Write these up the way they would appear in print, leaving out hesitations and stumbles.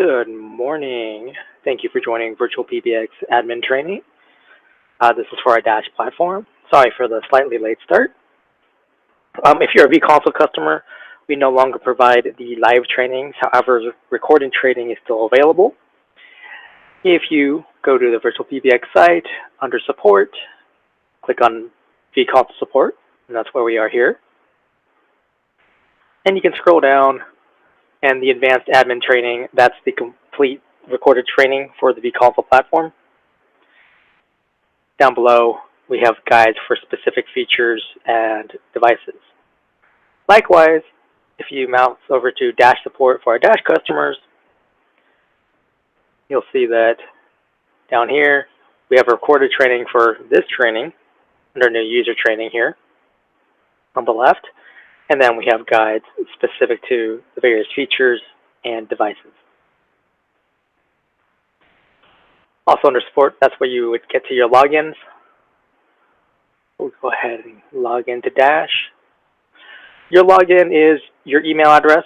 Good morning. Thank you for joining VirtualPBX admin training. This is for our Dash platform. Sorry for the slightly late start. If you're a vConsole customer, we no longer provide the live trainings. However, recorded training is still available. If you go to the VirtualPBX site, under support, click on vConsole support, and that's where we are here. And you can scroll down, and the advanced admin training, that's the complete recorded training for the vConsole platform. Down below, we have guides for specific features and devices. Likewise, if you mouse over to Dash support for our Dash customers, you'll see that down here, we have a recorded training for this training under new user training here on the left. And then we have guides specific to the various features and devices. Also under support, that's where you would get to your logins. We'll go ahead and log into Dash. Your login is your email address.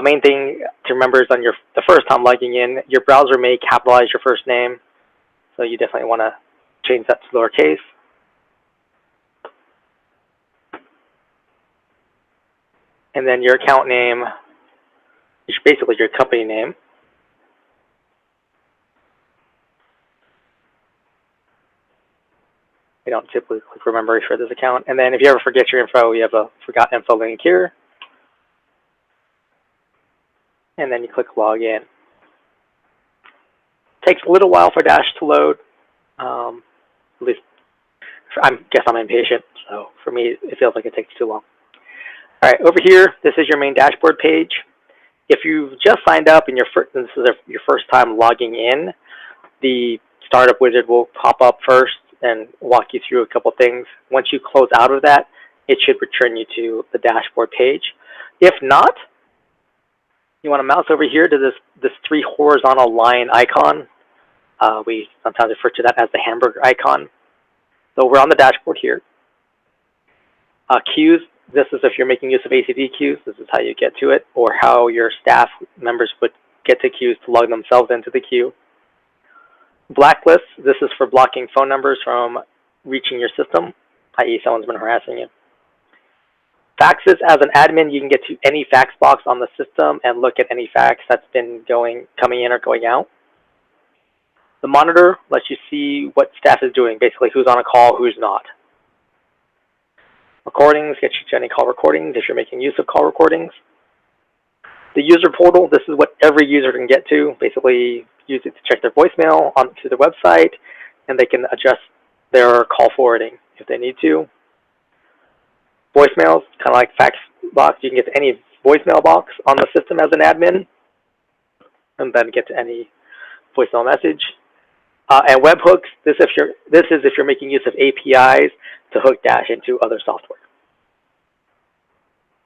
Main thing to remember is on the first time logging in, your browser may capitalize your first name. So you definitely want to change that to lowercase. And then your account name is basically your company name. We don't typically click remember for this account. And then if you ever forget your info, you have a forgot info link here. And then you click login. Takes a little while for Dash to load. At least I guess I'm impatient, so for me it feels like it takes too long. All right, over here, this is your main dashboard page. If you've just signed up and this is your first time logging in, the startup wizard will pop up first and walk you through a couple things. Once you close out of that, it should return you to the dashboard page. If not, you want to mouse over here to this three horizontal line icon. We sometimes refer to that as the hamburger icon. So we're on the dashboard here. Queues. This is if you're making use of ACD queues, this is how you get to it, or how your staff members would get to queues to log themselves into the queue. Blacklists, this is for blocking phone numbers from reaching your system, i.e. someone's been harassing you. Faxes, as an admin, you can get to any fax box on the system and look at any fax that's been coming in or going out. The monitor lets you see what staff is doing, basically who's on a call, who's not. Recordings, get you to any call recordings if you're making use of call recordings. The user portal, this is what every user can get to. Basically, use it to check their voicemail onto the website, and they can adjust their call forwarding if they need to. Voicemails, kind of like fax box, you can get to any voicemail box on the system as an admin, and then get to any voicemail message. And webhooks, this is if you're making use of APIs to hook Dash into other software.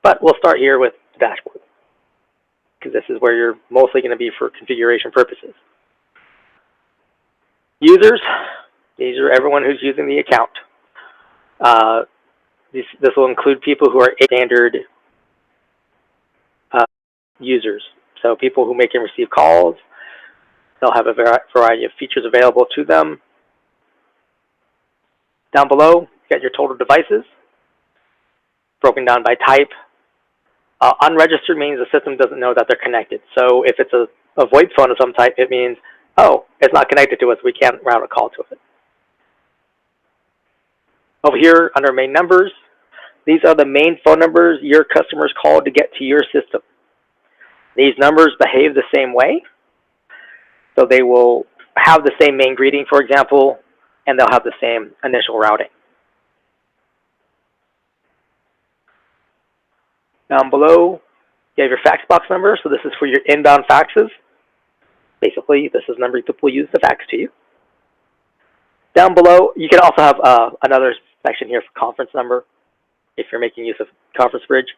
But we'll start here with the dashboard, because this is where you're mostly going to be for configuration purposes. Users, these are everyone who's using the account. This will include people who are standard users, so people who make and receive calls. They'll have a variety of features available to them. Down below, you got your total devices, broken down by type. Unregistered means the system doesn't know that they're connected. So if it's a VoIP phone of some type, it means, oh, it's not connected to us, we can't route a call to it. Over here, under main numbers, these are the main phone numbers your customers call to get to your system. These numbers behave the same way. So they will have the same main greeting, for example, and they'll have the same initial routing. Down below, you have your fax box number. So this is for your inbound faxes. Basically, this is the number people use to fax to you. Down below, you can also have another section here for conference number if you're making use of Conference Bridge.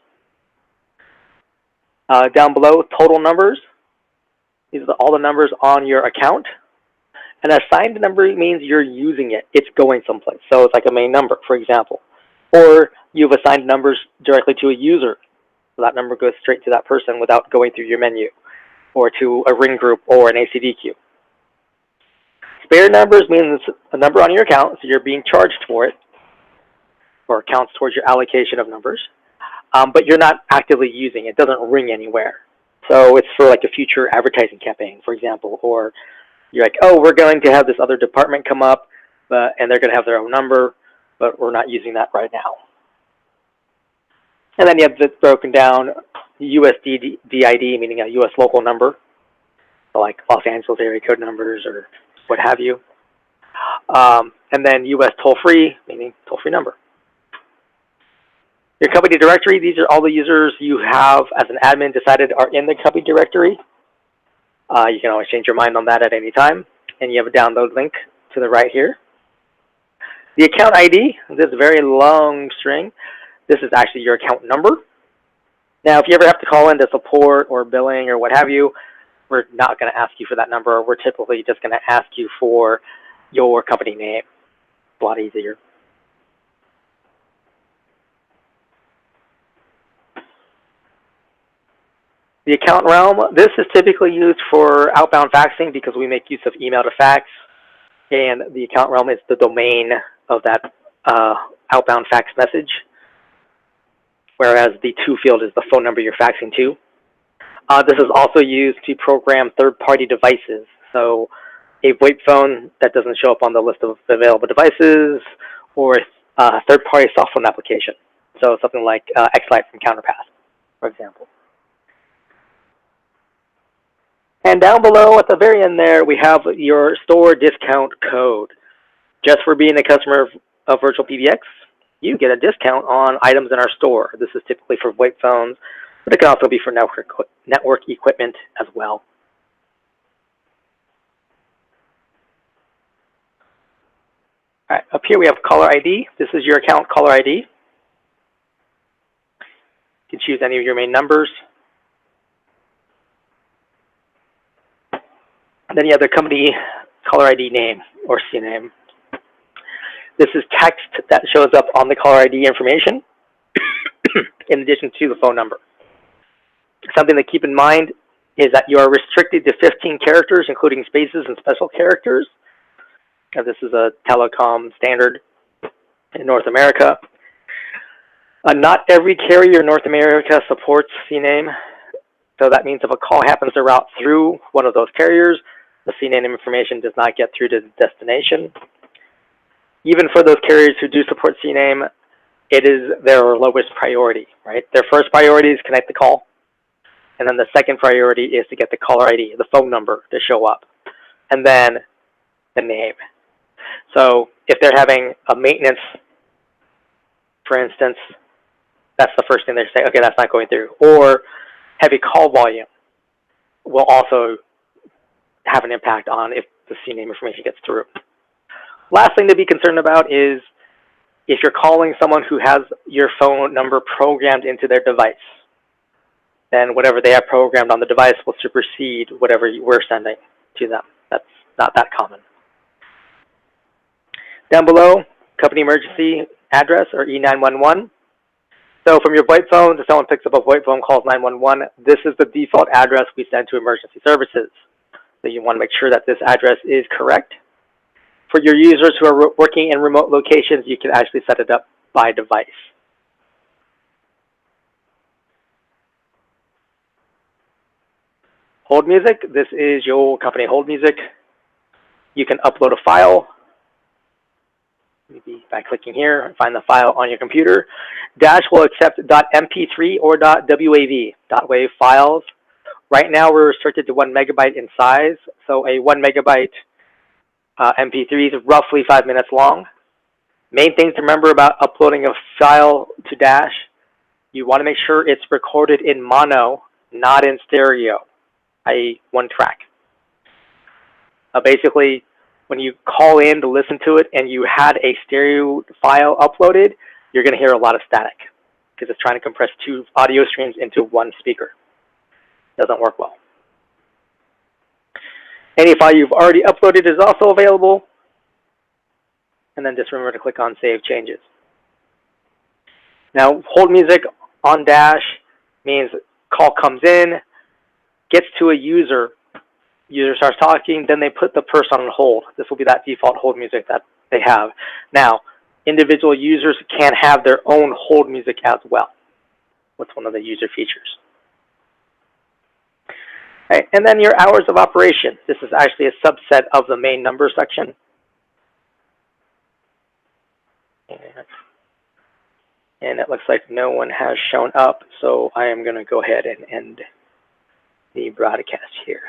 Down below, total numbers. These are all the numbers on your account. An assigned number means you're using it. It's going someplace. So it's like a main number, for example. Or you've assigned numbers directly to a user. So that number goes straight to that person without going through your menu. or to a ring group or an ACD queue. Spare numbers means a number on your account, so you're being charged for it, or counts towards your allocation of numbers, but you're not actively using it. It doesn't ring anywhere. So it's for like a future advertising campaign, for example, or you're like, oh, we're going to have this other department come up, and they're going to have their own number, but we're not using that right now. And then you have this broken down USD DID, meaning a U.S. local number, so like Los Angeles area code numbers or what have you. And then U.S. toll-free, meaning toll-free number. Your company directory, these are all the users you have as an admin decided are in the company directory. You can always change your mind on that at any time. And you have a download link to the right here. The account ID, this very long string, this is actually your account number. Now, if you ever have to call into support or billing or what have you, we're not going to ask you for that number. We're typically just going to ask you for your company name. It's a lot easier. The account realm, this is typically used for outbound faxing because we make use of email to fax, and the account realm is the domain of that outbound fax message, whereas the to field is the phone number you're faxing to. This is also used to program third-party devices, so a VoIP phone that doesn't show up on the list of available devices, or a third-party soft phone application, so something like X-Lite from Counterpath, for example. And down below at the very end there, we have your store discount code. Just for being a customer of VirtualPBX, you get a discount on items in our store. This is typically for VoIP phones, but it can also be for network equipment as well. All right, up here we have caller ID. This is your account caller ID. You can choose any of your main numbers. Then you have the company caller ID name or CNAME. This is text that shows up on the caller ID information in addition to the phone number. Something to keep in mind is that you are restricted to 15 characters, including spaces and special characters. Now, this is a telecom standard in North America. Not every carrier in North America supports CNAME. So that means if a call happens to route through one of those carriers, the CNAME information does not get through to the destination. Even for those carriers who do support CNAME, it is their lowest priority, right? Their first priority is connect the call. And then the second priority is to get the caller ID, the phone number, to show up. And then the name. So if they're having a maintenance, for instance, that's the first thing they say, okay, that's not going through. Or heavy call volume will also have an impact on if the CNAME information gets through. Last thing to be concerned about is if you're calling someone who has your phone number programmed into their device, then whatever they have programmed on the device will supersede whatever we're sending to them. That's not that common. Down below, company emergency address or E911. So from your VoIP phone, if someone picks up a VoIP phone, calls 911, this is the default address we send to emergency services. So you want to make sure that this address is correct. For your users who are working in remote locations, you can actually set it up by device. Hold music, this is your company hold music. You can upload a file, maybe by clicking here and find the file on your computer. Dash will accept .mp3 or .wav, .wav files. Right now we're restricted to 1 megabyte in size, so a 1 megabyte MP3 is roughly 5 minutes long. Main things to remember about uploading a file to Dash, you want to make sure it's recorded in mono, not in stereo, i.e. one track. Basically, when you call in to listen to it and you had a stereo file uploaded, you're going to hear a lot of static because it's trying to compress 2 audio streams into 1 speaker. Doesn't work well. Any file you've already uploaded is also available. And then just remember to click on Save Changes. Now, hold music on Dash means call comes in, gets to a user starts talking, then they put the person on hold. This will be that default hold music that they have. Now, individual users can have their own hold music as well. That's one of the user features. Right, and then your hours of operation. This is actually a subset of the main number section. And it looks like no one has shown up, so I am going to go ahead and end the broadcast here.